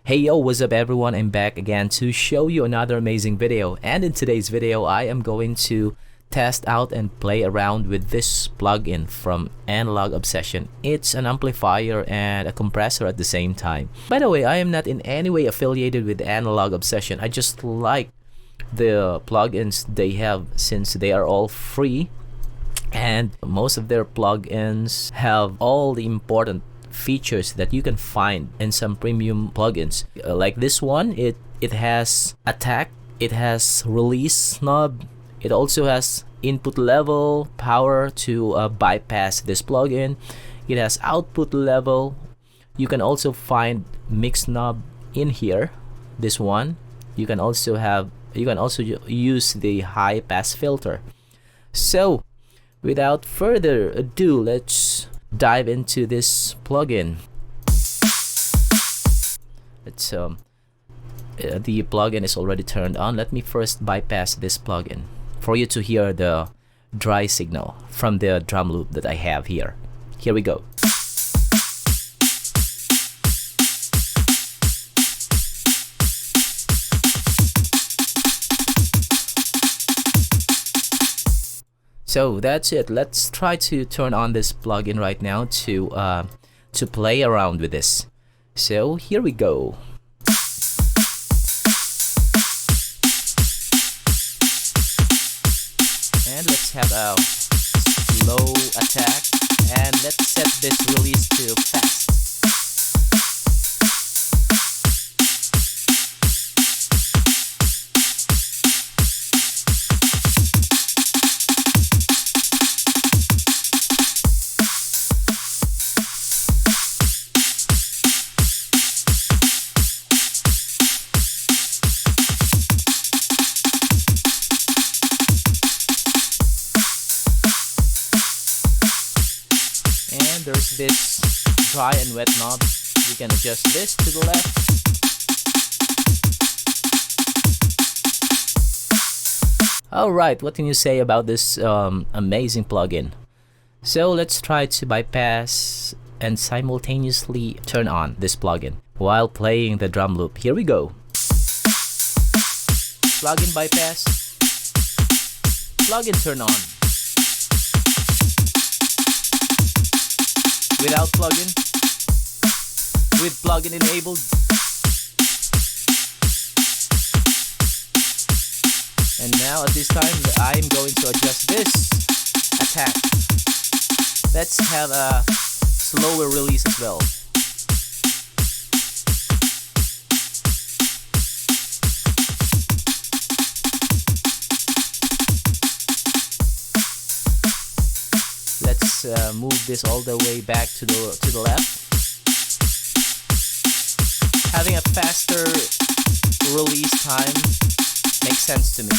Hey yo, what's up everyone? I'm back again to show you another amazing video, and in today's video I am going to test out and play around with this plugin from Analog Obsession. It's an amplifier and a compressor at the same time. By the way, I am not in any way affiliated with Analog Obsession. I just like the plugins they have since they are all free, and most of their plugins have all the important features that you can find in some premium plugins. Like this one, it has attack, it has release knob, it also has input level power to bypass this plugin, it has output level. You can also find mix knob in here. This one you can also use the high pass filter. So without further ado, let's dive into this plugin. The plugin is already turned on. Let me first bypass this plugin for you to hear the dry signal from the drum loop that I have here. Here we go. So that's it. Let's try to turn on this plugin right now to play around with this. So here we go. And let's have a slow attack, and let's set this release to fast. There's this dry and wet knob. You can adjust this to the left. Alright, what can you say about this amazing plugin? So let's try to bypass and simultaneously turn on this plugin while playing the drum loop. Here we go. Plugin bypass. Plugin turn on. Without plugin, with plugin enabled, and now at this time I'm going to adjust this attack. Let's have a slower release as well. Let's move this all the way back to the left. Having a faster release time makes sense to me.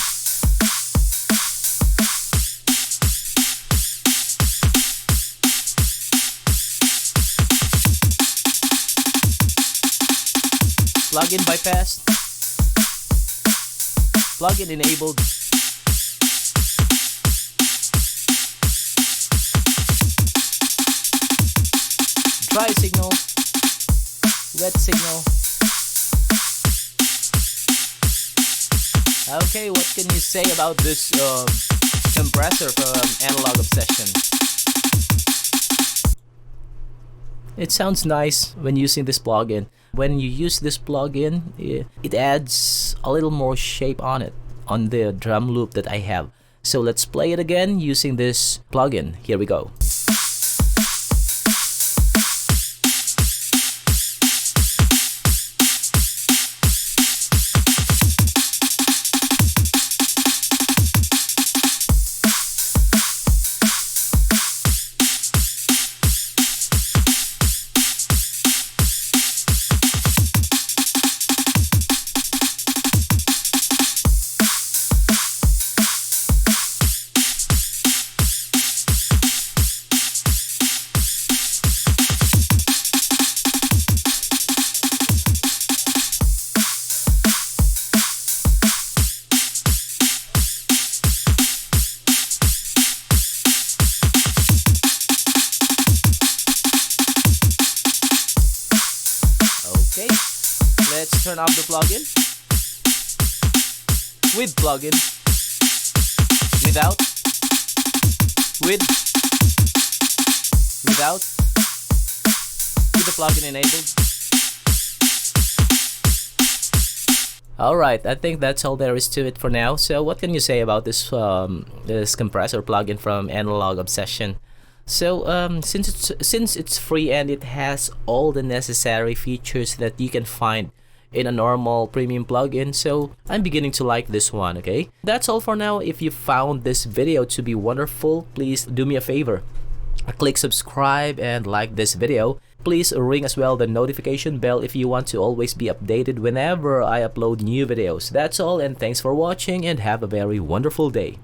Plugin bypassed. Plugin enabled. Dry signal, wet signal. Okay, what can you say about this compressor from Analog Obsession? It sounds nice when using this plugin. When you use this plugin, it adds a little more shape on it, on the drum loop that I have. So let's play it again using this plugin. Here we go. let's turn off the plugin. With plugin. Without. With. Without. With the plugin enabled. Alright, I think that's all there is to it for now. So what can you say about this this compressor plugin from Analog Obsession? So since it's free and it has all the necessary features that you can find in a normal premium plugin, so I'm beginning to like this one. Okay, that's all for now. If you found this video to be wonderful, please do me a favor. Click subscribe and like this video. Please ring as well the notification bell if you want to always be updated whenever I upload new videos. That's all, and thanks for watching and have a very wonderful day.